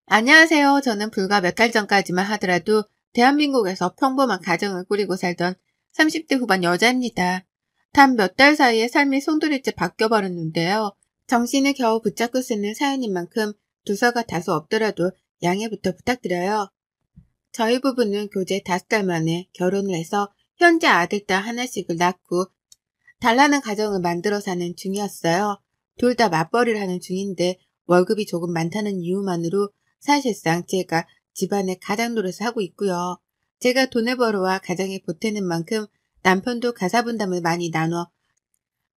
안녕하세요. 저는 불과 몇 달 전까지만 하더라도 대한민국에서 평범한 가정을 꾸리고 살던 30대 후반 여자입니다. 단 몇 달 사이에 삶이 송두리째 바뀌어버렸는데요. 정신을 겨우 붙잡고 쓰는 사연인 만큼 두서가 다소 없더라도 양해부터 부탁드려요. 저희 부부는 교제 5달 만에 결혼을 해서 현재 아들, 딸 하나씩을 낳고 달라는 가정을 만들어 사는 중이었어요. 둘 다 맞벌이를 하는 중인데 월급이 조금 많다는 이유만으로 사실상 제가 집안의 가장 노릇을 하고 있고요. 제가 돈을 벌어와 가정에 보태는 만큼 남편도 가사 분담을 많이 나눠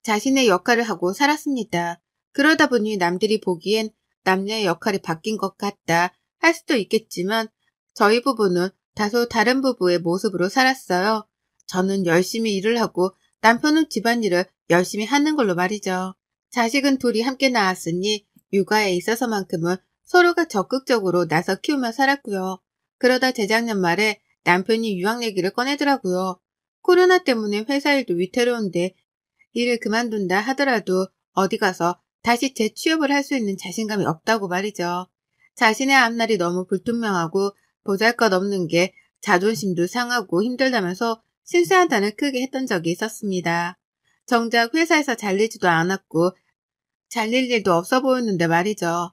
자신의 역할을 하고 살았습니다. 그러다 보니 남들이 보기엔 남녀의 역할이 바뀐 것 같다 할 수도 있겠지만 저희 부부는 다소 다른 부부의 모습으로 살았어요. 저는 열심히 일을 하고 남편은 집안일을 열심히 하는 걸로 말이죠. 자식은 둘이 함께 낳았으니 육아에 있어서만큼은 서로가 적극적으로 나서 키우며 살았고요. 그러다 재작년 말에 남편이 유학 얘기를 꺼내더라고요. 코로나 때문에 회사 일도 위태로운데 일을 그만둔다 하더라도 어디 가서 다시 재취업을 할 수 있는 자신감이 없다고 말이죠. 자신의 앞날이 너무 불투명하고 보잘것없는 게 자존심도 상하고 힘들다면서 실수한다는 크게 했던 적이 있었습니다. 정작 회사에서 잘리지도 않았고 잘릴 일도 없어 보였는데 말이죠.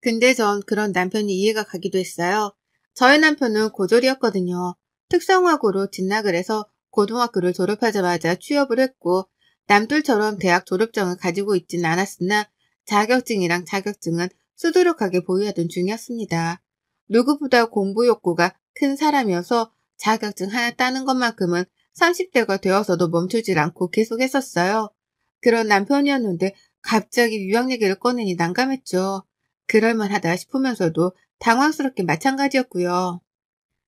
근데 전 그런 남편이 이해가 가기도 했어요. 저희 남편은 고졸이었거든요. 특성화고로 진학을 해서 고등학교를 졸업하자마자 취업을 했고 남들처럼 대학 졸업증을 가지고 있진 않았으나 자격증이랑 자격증은 수두룩하게 보유하던 중이었습니다. 누구보다 공부 욕구가 큰 사람이어서 자격증 하나 따는 것만큼은 30대가 되어서도 멈추질 않고 계속했었어요. 그런 남편이었는데 갑자기 유학 얘기를 꺼내니 난감했죠. 그럴만하다 싶으면서도 당황스럽게 마찬가지였고요.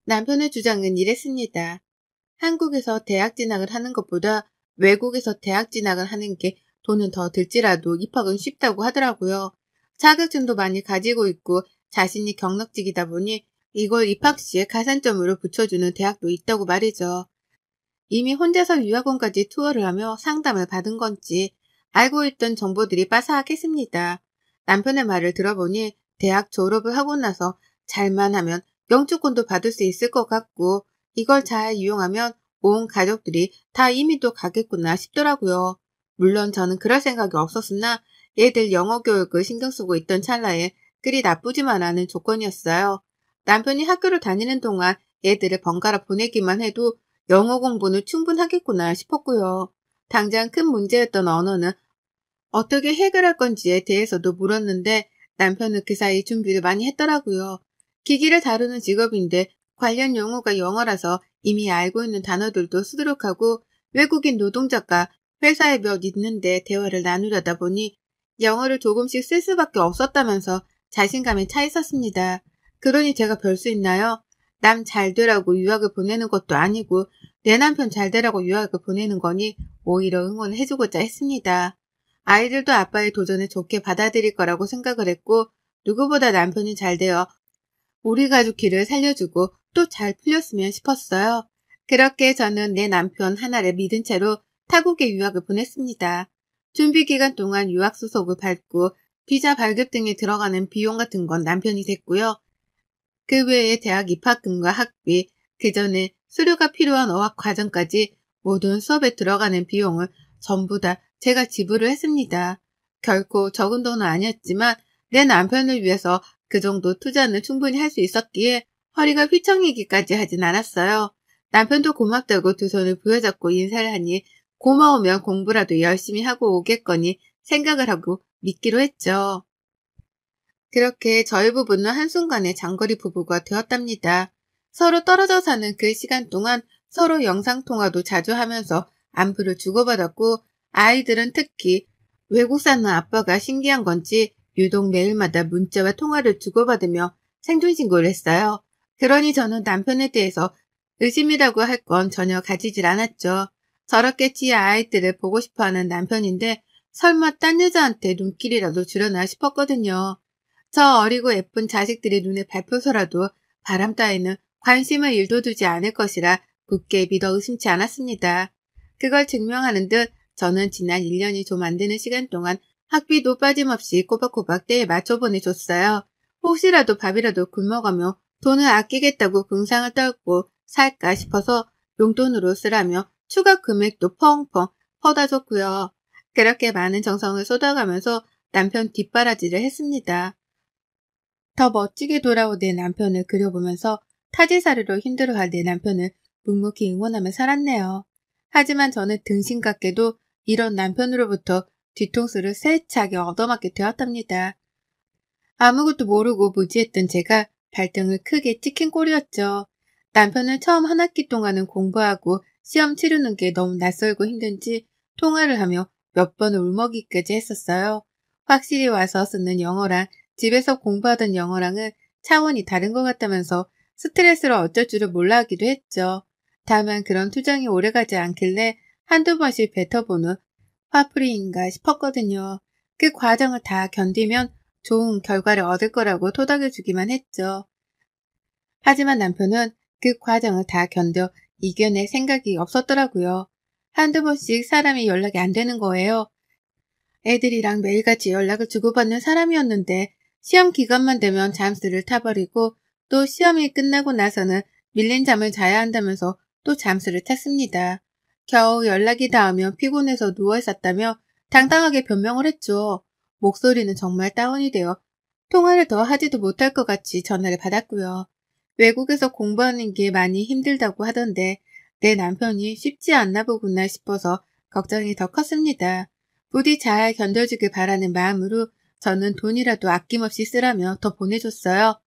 남편의 주장은 이랬습니다. 한국에서 대학 진학을 하는 것보다 외국에서 대학 진학을 하는 게 돈은 더 들지라도 입학은 쉽다고 하더라고요. 자격증도 많이 가지고 있고 자신이 경력직이다 보니 이걸 입학 시에 가산점으로 붙여주는 대학도 있다고 말이죠. 이미 혼자서 유학원까지 투어를 하며 상담을 받은 건지 알고 있던 정보들이 빠삭했습니다. 남편의 말을 들어보니 대학 졸업을 하고 나서 잘만 하면 영주권도 받을 수 있을 것 같고 이걸 잘 이용하면 온 가족들이 다 이민도 가겠구나 싶더라고요. 물론 저는 그럴 생각이 없었으나 애들 영어 교육을 신경 쓰고 있던 찰나에 그리 나쁘지만 않은 조건이었어요. 남편이 학교를 다니는 동안 애들을 번갈아 보내기만 해도 영어 공부는 충분하겠구나 싶었고요. 당장 큰 문제였던 언어는 어떻게 해결할 건지에 대해서도 물었는데 남편은 그 사이 준비를 많이 했더라고요. 기기를 다루는 직업인데 관련 용어가 영어라서 이미 알고 있는 단어들도 수두룩하고 외국인 노동자가 회사에 몇 있는데 대화를 나누려다 보니 영어를 조금씩 쓸 수밖에 없었다면서 자신감에 차 있었습니다. 그러니 제가 별 수 있나요? 남 잘 되라고 유학을 보내는 것도 아니고 내 남편 잘 되라고 유학을 보내는 거니 오히려 응원을 해주고자 했습니다. 아이들도 아빠의 도전을 좋게 받아들일 거라고 생각을 했고 누구보다 남편이 잘 되어 우리 가족 길을 살려주고 또 잘 풀렸으면 싶었어요. 그렇게 저는 내 남편 하나를 믿은 채로 타국에 유학을 보냈습니다. 준비 기간 동안 유학 수속을 밟고 비자 발급 등에 들어가는 비용 같은 건 남편이 댔고요. 그 외에 대학 입학금과 학비, 그 전에 수료가 필요한 어학 과정까지 모든 수업에 들어가는 비용을 전부 다 제가 지불을 했습니다. 결코 적은 돈은 아니었지만 내 남편을 위해서 그 정도 투자는 충분히 할 수 있었기에 허리가 휘청이기까지 하진 않았어요. 남편도 고맙다고 두 손을 부여잡고 인사를 하니 고마우면 공부라도 열심히 하고 오겠거니 생각을 하고 믿기로 했죠. 그렇게 저희 부부는 한순간에 장거리 부부가 되었답니다. 서로 떨어져 사는 그 시간 동안 서로 영상통화도 자주 하면서 안부를 주고받았고 아이들은 특히 외국 사는 아빠가 신기한 건지 유독 매일마다 문자와 통화를 주고받으며 생존신고를 했어요. 그러니 저는 남편에 대해서 의심이라고 할 건 전혀 가지질 않았죠. 저렇겠지 아이들을 보고 싶어하는 남편인데 설마 딴 여자한테 눈길이라도 주려나 싶었거든요. 저 어리고 예쁜 자식들이 눈에 밟혀서라도 바람 따위는 관심을 일도두지 않을 것이라 굳게 믿어 의심치 않았습니다. 그걸 증명하는 듯 저는 지난 1년이 좀 안 되는 시간 동안 학비도 빠짐없이 꼬박꼬박 때에 맞춰 보내줬어요. 혹시라도 밥이라도 굶어가며 돈을 아끼겠다고 궁상을 떨고 살까 싶어서 용돈으로 쓰라며 추가 금액도 펑펑 퍼다 줬고요. 그렇게 많은 정성을 쏟아가면서 남편 뒷바라지를 했습니다. 더 멋지게 돌아온 내 남편을 그려보면서 타지사르로 힘들어할 내 남편을 묵묵히 응원하며 살았네요. 하지만 저는 등신같게도 이런 남편으로부터 뒤통수를 세차게 얻어맞게 되었답니다. 아무것도 모르고 무지했던 제가 발등을 크게 찍힌 꼴이었죠. 남편은 처음 한 학기 동안은 공부하고 시험 치르는 게 너무 낯설고 힘든지 통화를 하며 몇 번을 울먹이까지 했었어요. 확실히 와서 쓰는 영어랑 집에서 공부하던 영어랑은 차원이 다른 것 같다면서 스트레스를 어쩔 줄을 몰라 하기도 했죠. 다만 그런 투정이 오래가지 않길래 한두 번씩 뱉어보는 화풀이인가 싶었거든요. 그 과정을 다 견디면 좋은 결과를 얻을 거라고 토닥여주기만 했죠. 하지만 남편은 그 과정을 다 견뎌 이겨낼 생각이 없었더라고요. 한두 번씩 사람이 연락이 안 되는 거예요. 애들이랑 매일같이 연락을 주고받는 사람이었는데 시험 기간만 되면 잠수를 타버리고 또 시험이 끝나고 나서는 밀린 잠을 자야 한다면서 또 잠수를 탔습니다. 겨우 연락이 닿으면 피곤해서 누워있었다며 당당하게 변명을 했죠. 목소리는 정말 다운이 되어 통화를 더 하지도 못할 것 같이 전화를 받았고요. 외국에서 공부하는 게 많이 힘들다고 하던데 내 남편이 쉽지 않나 보구나 싶어서 걱정이 더 컸습니다. 부디 잘 견뎌주길 바라는 마음으로 저는 돈이라도 아낌없이 쓰라며 더 보내줬어요.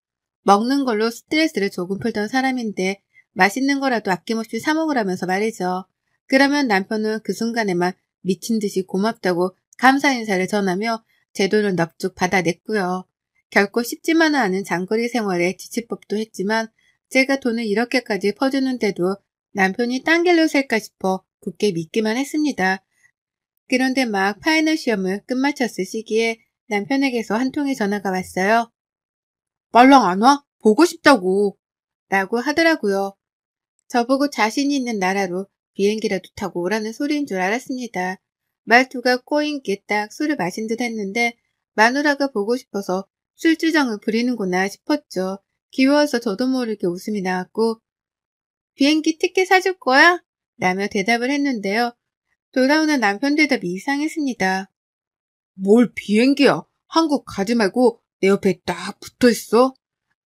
먹는 걸로 스트레스를 조금 풀던 사람인데 맛있는 거라도 아낌없이 사 먹으라면서 말이죠. 그러면 남편은 그 순간에만 미친 듯이 고맙다고 감사 인사를 전하며 제 돈을 넙죽 받아냈고요. 결코 쉽지만은 않은 장거리 생활에 지칠 법도 했지만 제가 돈을 이렇게까지 퍼주는데도 남편이 딴 길로 셀까 싶어 굳게 믿기만 했습니다. 그런데 막 파이널 시험을 끝마쳤을 시기에 남편에게서 한 통의 전화가 왔어요. 말랑 안 와? 보고 싶다고. 라고 하더라고요. 저보고 자신이 있는 나라로 비행기라도 타고 오라는 소리인 줄 알았습니다. 말투가 꼬인 게 딱 술을 마신 듯 했는데 마누라가 보고 싶어서 술주정을 부리는구나 싶었죠. 귀여워서 저도 모르게 웃음이 나왔고 비행기 티켓 사줄 거야? 라며 대답을 했는데요. 돌아오는 남편 대답이 이상했습니다. 뭘 비행기야? 한국 가지 말고 내 옆에 딱 붙어있어?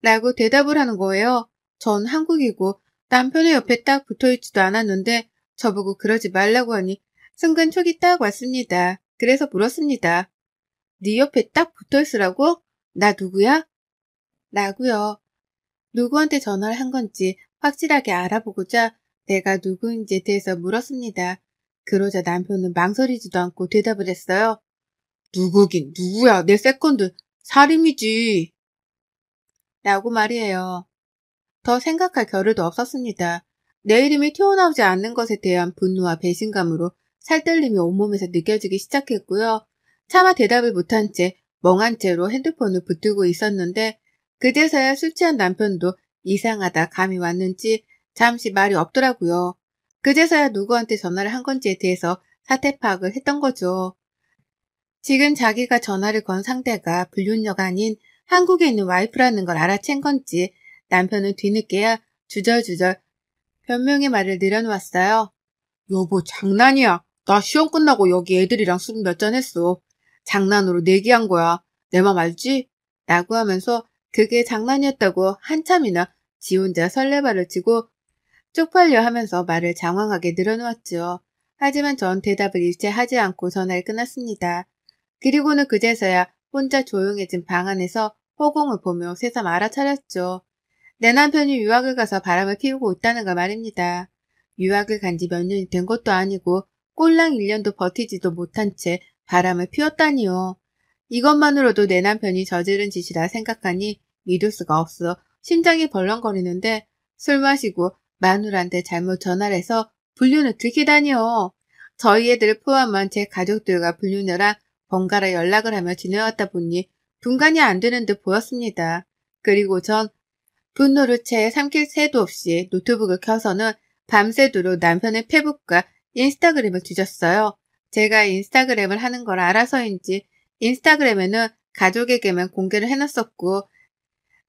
라고 대답을 하는 거예요. 전 한국이고 남편의 옆에 딱 붙어있지도 않았는데 저보고 그러지 말라고 하니 순간 촉이 딱 왔습니다. 그래서 물었습니다. 네 옆에 딱 붙어있으라고? 나 누구야? 라고요. 누구한테 전화를 한 건지 확실하게 알아보고자 내가 누구인지에 대해서 물었습니다. 그러자 남편은 망설이지도 않고 대답을 했어요. 누구긴 누구야, 내 세컨드 살인이지. 라고 말이에요. 더 생각할 겨를도 없었습니다. 내 이름이 튀어나오지 않는 것에 대한 분노와 배신감으로 살떨림이 온몸에서 느껴지기 시작했고요. 차마 대답을 못한 채 멍한 채로 핸드폰을 붙들고 있었는데 그제서야 술 취한 남편도 이상하다 감이 왔는지 잠시 말이 없더라고요. 그제서야 누구한테 전화를 한 건지에 대해서 사태 파악을 했던 거죠. 지금 자기가 전화를 건 상대가 불륜녀가 아닌 한국에 있는 와이프라는 걸 알아챈 건지 남편은 뒤늦게야 주절주절 변명의 말을 늘어놓았어요. 여보 장난이야. 나 시험 끝나고 여기 애들이랑 술 몇 잔 했어. 장난으로 내기한 거야. 내 맘 알지? 라고 하면서 그게 장난이었다고 한참이나 지 혼자 설레발을 치고 쪽팔려 하면서 말을 장황하게 늘어놓았죠. 하지만 전 대답을 일체 하지 않고 전화를 끊었습니다. 그리고는 그제서야 혼자 조용해진 방 안에서 허공을 보며 새삼 알아차렸죠. 내 남편이 유학을 가서 바람을 피우고 있다는 걸 말입니다. 유학을 간 지 몇 년이 된 것도 아니고 꼴랑 1년도 버티지도 못한 채 바람을 피웠다니요. 이것만으로도 내 남편이 저지른 짓이라 생각하니 믿을 수가 없어 심장이 벌렁거리는데 술 마시고 마누라한테 잘못 전화를 해서 불륜을 들키다니요. 저희 애들을 포함한 제 가족들과 불륜녀랑 번갈아 연락을 하며 지내왔다 보니 분간이 안 되는 듯 보였습니다. 그리고 전 분노를 채 삼킬 새도 없이 노트북을 켜서는 밤새도록 남편의 페북과 인스타그램을 뒤졌어요. 제가 인스타그램을 하는 걸 알아서인지 인스타그램에는 가족에게만 공개를 해놨었고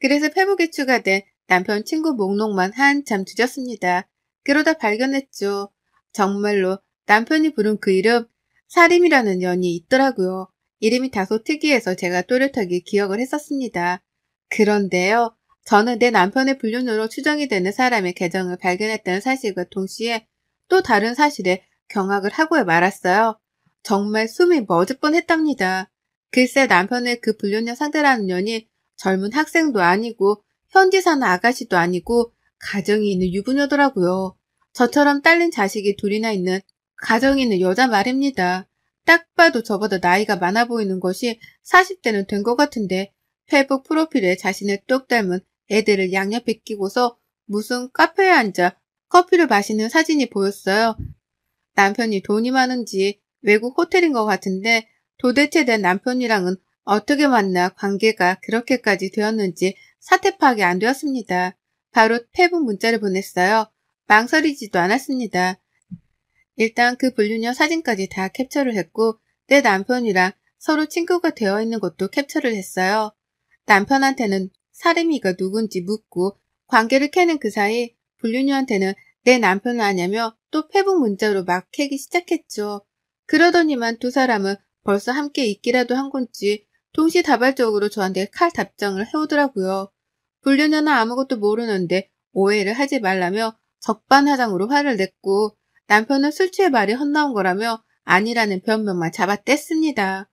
그래서 페북에 추가된 남편 친구 목록만 한참 뒤졌습니다. 그러다 발견했죠. 정말로 남편이 부른 그 이름 사림이라는 년이 있더라고요. 이름이 다소 특이해서 제가 또렷하게 기억을 했었습니다. 그런데요. 저는 내 남편의 불륜으로 추정이 되는 사람의 계정을 발견했다는 사실과 동시에 또 다른 사실에 경악을 하고 말았어요. 정말 숨이 멎을 뻔했답니다. 글쎄 남편의 그 불륜녀 상대라는 년이 젊은 학생도 아니고 현지 사는 아가씨도 아니고 가정이 있는 유부녀더라고요. 저처럼 딸린 자식이 둘이나 있는 가정이 있는 여자 말입니다. 딱 봐도 저보다 나이가 많아 보이는 것이 40대는 된 것 같은데 페북 프로필에 자신을 똑 닮은 애들을 양옆에 끼고서 무슨 카페에 앉아 커피를 마시는 사진이 보였어요. 남편이 돈이 많은지 외국 호텔인 것 같은데 도대체 내 남편이랑은 어떻게 만나 관계가 그렇게까지 되었는지 사태 파악이 안 되었습니다. 바로 페북 문자를 보냈어요. 망설이지도 않았습니다. 일단 그 불륜녀 사진까지 다 캡처를 했고 내 남편이랑 서로 친구가 되어 있는 것도 캡처를 했어요. 남편한테는 사림이가 누군지 묻고 관계를 캐는 그 사이 불륜녀한테는 내 남편을 아냐며 또 페북 문자로 막 캐기 시작했죠. 그러더니만 두 사람은 벌써 함께 있기라도 한 건지 동시다발적으로 저한테 칼 답장을 해오더라고요. 불륜녀는 아무것도 모르는데 오해를 하지 말라며 적반하장으로 화를 냈고 남편은 술 취해 말이 헛나온 거라며 아니라는 변명만 잡아뗐습니다.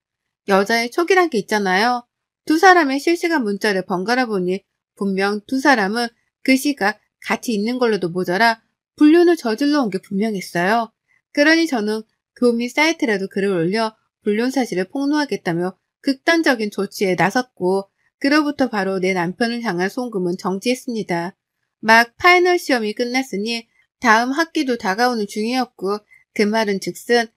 여자의 촉이란 게 있잖아요. 두 사람의 실시간 문자를 번갈아 보니 분명 두 사람은 그 시각 같이 있는 걸로도 모자라 불륜을 저질러 온 게 분명했어요. 그러니 저는 교미 사이트라도 글을 올려 불륜 사실을 폭로하겠다며 극단적인 조치에 나섰고 그로부터 바로 내 남편을 향한 송금은 정지했습니다. 막 파이널 시험이 끝났으니 다음 학기도 다가오는 중이었고 그 말은 즉슨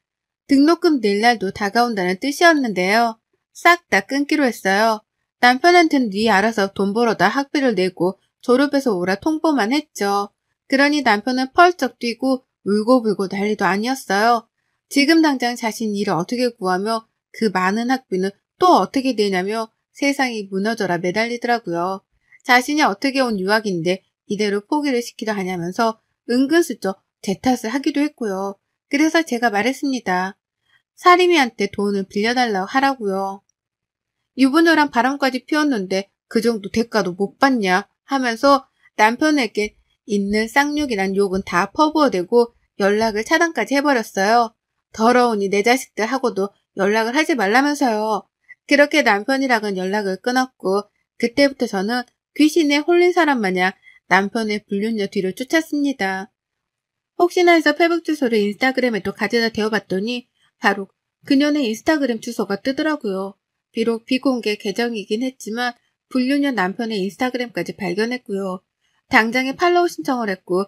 등록금 낼 날도 다가온다는 뜻이었는데요. 싹 다 끊기로 했어요. 남편한테는 네 알아서 돈 벌어다 학비를 내고 졸업해서 오라 통보만 했죠. 그러니 남편은 펄쩍 뛰고 울고불고 난리도 아니었어요. 지금 당장 자신 일을 어떻게 구하며 그 많은 학비는 또 어떻게 내냐며 세상이 무너져라 매달리더라고요. 자신이 어떻게 온 유학인데 이대로 포기를 시키려 하냐면서 은근슬쩍 제 탓을 하기도 했고요. 그래서 제가 말했습니다. 사림이한테 돈을 빌려달라고 하라고요. 유부녀랑 바람까지 피웠는데 그 정도 대가도 못 받냐 하면서 남편에게 있는 쌍욕이란 욕은 다 퍼부어대고 연락을 차단까지 해버렸어요. 더러우니 내 자식들하고도 연락을 하지 말라면서요. 그렇게 남편이랑은 연락을 끊었고 그때부터 저는 귀신에 홀린 사람 마냥 남편의 불륜녀 뒤를 쫓았습니다. 혹시나 해서 페북 주소를 인스타그램에 또 가져다 대어봤더니 바로 그녀의 인스타그램 주소가 뜨더라고요. 비록 비공개 계정이긴 했지만 불륜녀 남편의 인스타그램까지 발견했고요. 당장에 팔로우 신청을 했고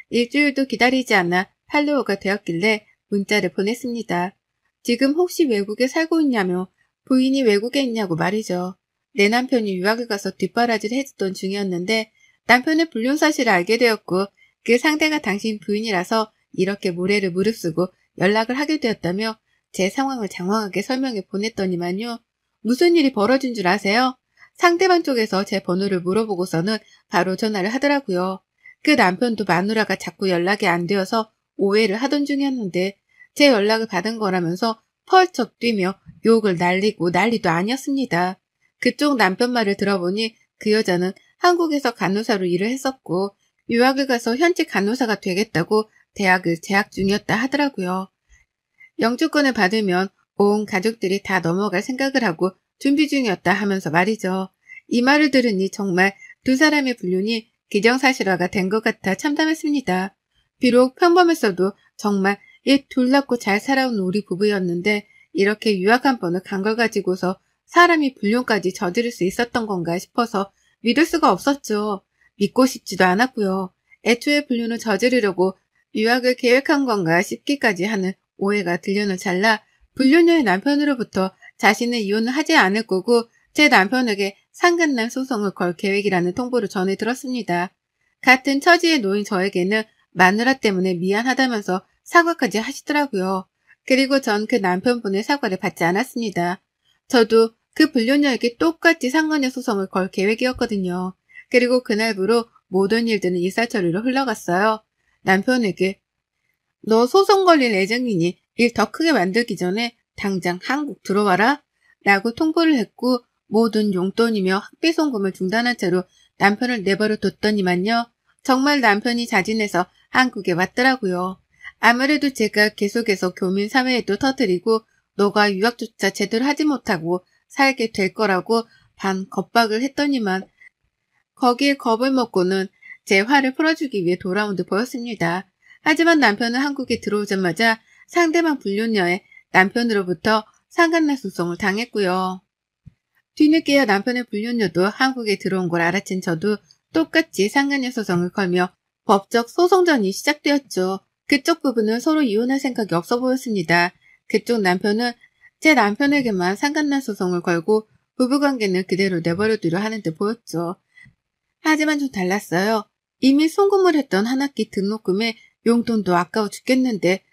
일주일도 기다리지 않아 팔로워가 되었길래 문자를 보냈습니다. 지금 혹시 외국에 살고 있냐며 부인이 외국에 있냐고 말이죠. 내 남편이 유학을 가서 뒷바라지를 해주던 중이었는데 남편의 불륜 사실을 알게 되었고 그 상대가 당신 부인이라서 이렇게 모래를 무릅쓰고 연락을 하게 되었다며 제 상황을 장황하게 설명해 보냈더니만요. 무슨 일이 벌어진 줄 아세요? 상대방 쪽에서 제 번호를 물어보고서는 바로 전화를 하더라고요. 그 남편도 마누라가 자꾸 연락이 안 되어서 오해를 하던 중이었는데 제 연락을 받은 거라면서 펄쩍 뛰며 욕을 날리고 난리도 아니었습니다. 그쪽 남편 말을 들어보니 그 여자는 한국에서 간호사로 일을 했었고 유학을 가서 현지 간호사가 되겠다고 대학을 재학 중이었다 하더라고요. 영주권을 받으면 온 가족들이 다 넘어갈 생각을 하고 준비 중이었다 하면서 말이죠. 이 말을 들으니 정말 두 사람의 불륜이 기정사실화가 된 것 같아 참담했습니다. 비록 평범했어도 정말 이 둘났고 잘 살아온 우리 부부였는데 이렇게 유학 한 번을 간 걸 가지고서 사람이 불륜까지 저지를 수 있었던 건가 싶어서 믿을 수가 없었죠. 믿고 싶지도 않았고요. 애초에 불륜을 저지르려고 유학을 계획한 건가 싶기까지 하는 오해가 들려는 찰나 불륜녀의 남편으로부터 자신은 이혼을 하지 않을 거고 제 남편에게 상간남 소송을 걸 계획이라는 통보를 전해 들었습니다. 같은 처지에 놓인 저에게는 마누라 때문에 미안하다면서 사과까지 하시더라고요. 그리고 전 그 남편분의 사과를 받지 않았습니다. 저도 그 불륜녀에게 똑같이 상간녀 소송을 걸 계획이었거든요. 그리고 그날부로 모든 일들은 일사천리로 흘러갔어요. 남편에게 너 소송 걸릴 예정이니 일 더 크게 만들기 전에 당장 한국 들어와라 라고 통보를 했고 모든 용돈이며 학비 송금을 중단한 채로 남편을 내버려 뒀더니만요. 정말 남편이 자진해서 한국에 왔더라고요. 아무래도 제가 계속해서 교민 사회에도 터뜨리고 너가 유학조차 제대로 하지 못하고 살게 될 거라고 반 겁박을 했더니만 거기에 겁을 먹고는 제 화를 풀어주기 위해 돌아온 듯 보였습니다. 하지만 남편은 한국에 들어오자마자 상대방 불륜녀의 남편으로부터 상간날 소송을 당했고요. 뒤늦게야 남편의 불륜녀도 한국에 들어온 걸 알아챈 저도 똑같이 상간녀 소송을 걸며 법적 소송전이 시작되었죠. 그쪽 부부는 서로 이혼할 생각이 없어 보였습니다. 그쪽 남편은 제 남편에게만 상간날 소송을 걸고 부부관계는 그대로 내버려두려 하는 듯 보였죠. 하지만 좀 달랐어요. 이미 송금을 했던 한 학기 등록금에 용돈도 아까워 죽겠는데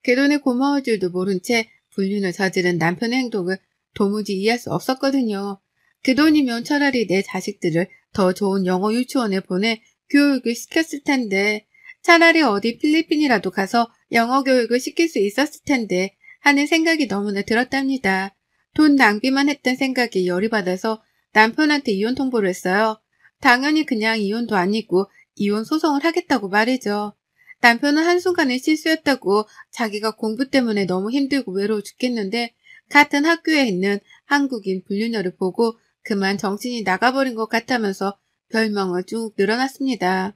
그 돈에 고마울 줄도 모른 채 불륜을 저지른 남편의 행동을 도무지 이해할 수 없었거든요. 그 돈이면 차라리 내 자식들을 더 좋은 영어 유치원에 보내 교육을 시켰을 텐데 차라리 어디 필리핀이라도 가서 영어 교육을 시킬 수 있었을 텐데 하는 생각이 너무나 들었답니다. 돈 낭비만 했던 생각에 열이 받아서 남편한테 이혼 통보를 했어요. 당연히 그냥 이혼도 아니고 이혼 소송을 하겠다고 말이죠. 남편은 한순간의 실수였다고 자기가 공부 때문에 너무 힘들고 외로워 죽겠는데 같은 학교에 있는 한국인 불륜녀를 보고 그만 정신이 나가버린 것 같다면서 별명을 쭉 늘어났습니다.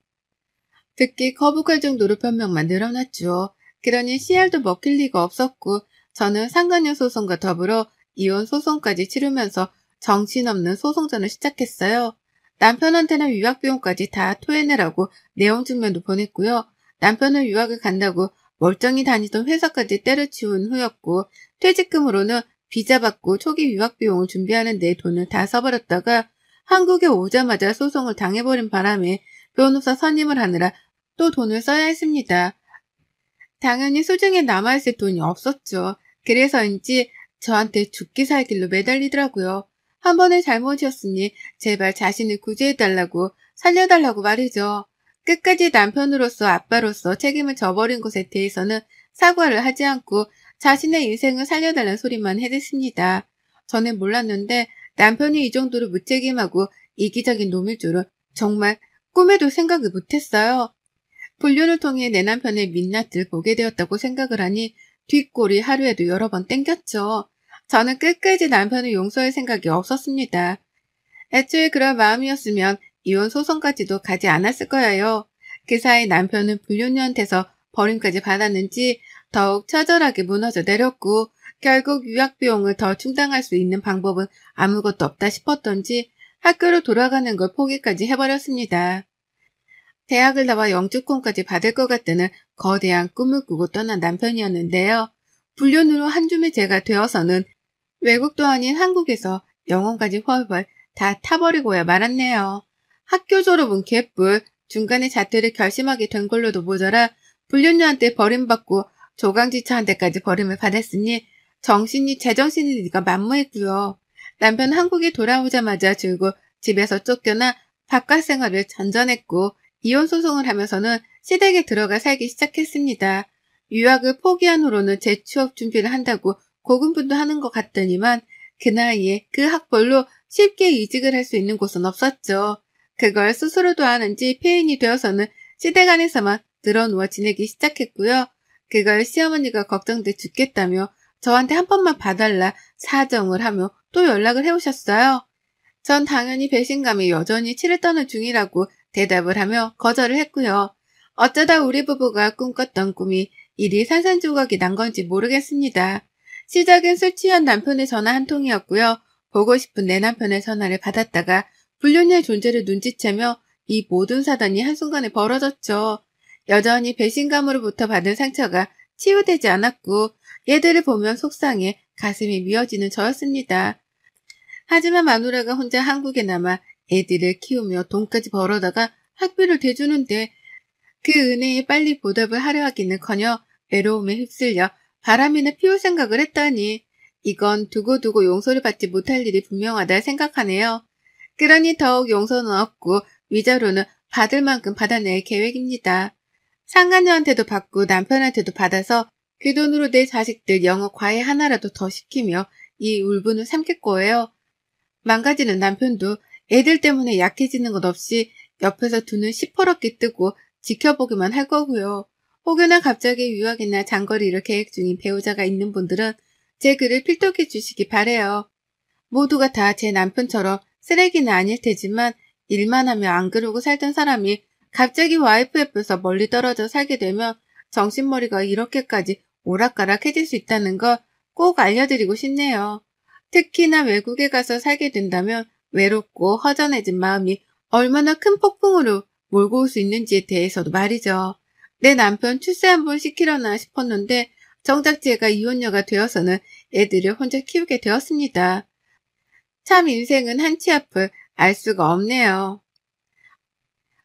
듣기 거북할 정도로 변명만 늘어났죠. 그러니 CR도 먹힐 리가 없었고 저는 상간녀 소송과 더불어 이혼 소송까지 치르면서 정신없는 소송전을 시작했어요. 남편한테는 유학비용까지 다 토해내라고 내용 증명도 보냈고요. 남편은 유학을 간다고 멀쩡히 다니던 회사까지 때려치운 후였고 퇴직금으로는 비자 받고 초기 유학비용을 준비하는 데 돈을 다 써버렸다가 한국에 오자마자 소송을 당해버린 바람에 변호사 선임을 하느라 또 돈을 써야 했습니다. 당연히 수중에 남아있을 돈이 없었죠. 그래서인지 저한테 죽기 살길로 매달리더라고요. 한 번의 잘못이었으니 제발 자신을 구제해달라고 살려달라고 말이죠. 끝까지 남편으로서 아빠로서 책임을 져버린 것에 대해서는 사과를 하지 않고 자신의 인생을 살려달라는 소리만 해댔습니다. 저는 몰랐는데 남편이 이 정도로 무책임하고 이기적인 놈일 줄은 정말 꿈에도 생각을 못했어요. 불륜을 통해 내 남편의 민낯을 보게 되었다고 생각을 하니 뒷골이 하루에도 여러 번 땡겼죠. 저는 끝까지 남편을 용서할 생각이 없었습니다. 애초에 그럴 마음이었으면 이혼 소송까지도 가지 않았을 거예요. 그 사이 남편은 불륜녀한테서 버림까지 받았는지 더욱 처절하게 무너져 내렸고 결국 유학비용을 더 충당할 수 있는 방법은 아무것도 없다 싶었던지 학교로 돌아가는 걸 포기까지 해버렸습니다. 대학을 나와 영주권까지 받을 것 같다는 거대한 꿈을 꾸고 떠난 남편이었는데요. 불륜으로 한 줌의 죄가 되어서는 외국도 아닌 한국에서 영혼까지 훨훨 다 타버리고야 말았네요. 학교 졸업은 개뿔, 중간에 자퇴를 결심하게 된 걸로도 모자라 불륜녀한테 버림받고 조강지처 한 대까지 버림을 받았으니 정신이 제정신이 리가 만무했고요. 남편 한국에 돌아오자마자 줄곧 집에서 쫓겨나 바깥 생활을 전전했고 이혼 소송을 하면서는 시댁에 들어가 살기 시작했습니다. 유학을 포기한 후로는 재취업 준비를 한다고 고군분투하는 것 같더니만 그 나이에 그 학벌로 쉽게 이직을 할 수 있는 곳은 없었죠. 그걸 스스로도 아는지 폐인이 되어서는 시댁 안에서만 늘어누워 지내기 시작했고요. 그걸 시어머니가 걱정돼 죽겠다며 저한테 한 번만 봐달라 사정을 하며 또 연락을 해오셨어요. 전 당연히 배신감이 여전히 치를 떠는 중이라고 대답을 하며 거절을 했고요. 어쩌다 우리 부부가 꿈꿨던 꿈이 이리 산산조각이 난 건지 모르겠습니다. 시작은 술 취한 남편의 전화 한 통이었고요. 보고 싶은 내 남편의 전화를 받았다가 불륜녀의 존재를 눈치채며 이 모든 사단이 한순간에 벌어졌죠. 여전히 배신감으로부터 받은 상처가 치유되지 않았고 얘들을 보면 속상해 가슴이 미어지는 저였습니다. 하지만 마누라가 혼자 한국에 남아 애들을 키우며 돈까지 벌어다가 학비를 대주는데 그 은혜에 빨리 보답을 하려 하기는커녕 외로움에 휩쓸려 바람이나 피울 생각을 했다니 이건 두고두고 용서를 받지 못할 일이 분명하다 생각하네요. 그러니 더욱 용서는 없고 위자료는 받을 만큼 받아낼 계획입니다. 상간녀한테도 받고 남편한테도 받아서 그 돈으로 내 자식들 영어 과외 하나라도 더 시키며 이 울분을 삼킬 거예요. 망가지는 남편도 애들 때문에 약해지는 것 없이 옆에서 두 눈 시퍼렇게 뜨고 지켜보기만 할 거고요. 혹여나 갑자기 유학이나 장거리를 계획 중인 배우자가 있는 분들은 제 글을 필독해 주시기 바래요. 모두가 다 제 남편처럼 쓰레기는 아닐 테지만 일만 하며 안 그러고 살던 사람이 갑자기 와이프 옆에서 멀리 떨어져 살게 되면 정신머리가 이렇게까지 오락가락해질 수 있다는 걸 꼭 알려드리고 싶네요. 특히나 외국에 가서 살게 된다면 외롭고 허전해진 마음이 얼마나 큰 폭풍으로 몰고 올 수 있는지에 대해서도 말이죠. 내 남편 출세 한번 시키려나 싶었는데 정작 제가 이혼녀가 되어서는 애들을 혼자 키우게 되었습니다. 참 인생은 한치 앞을 알 수가 없네요.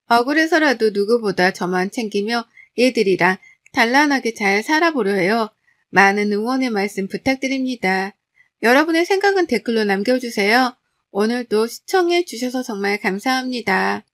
억울해서라도 누구보다 저만 챙기며 애들이랑 단란하게 잘 살아보려 해요. 많은 응원의 말씀 부탁드립니다. 여러분의 생각은 댓글로 남겨주세요. 오늘도 시청해 주셔서 정말 감사합니다.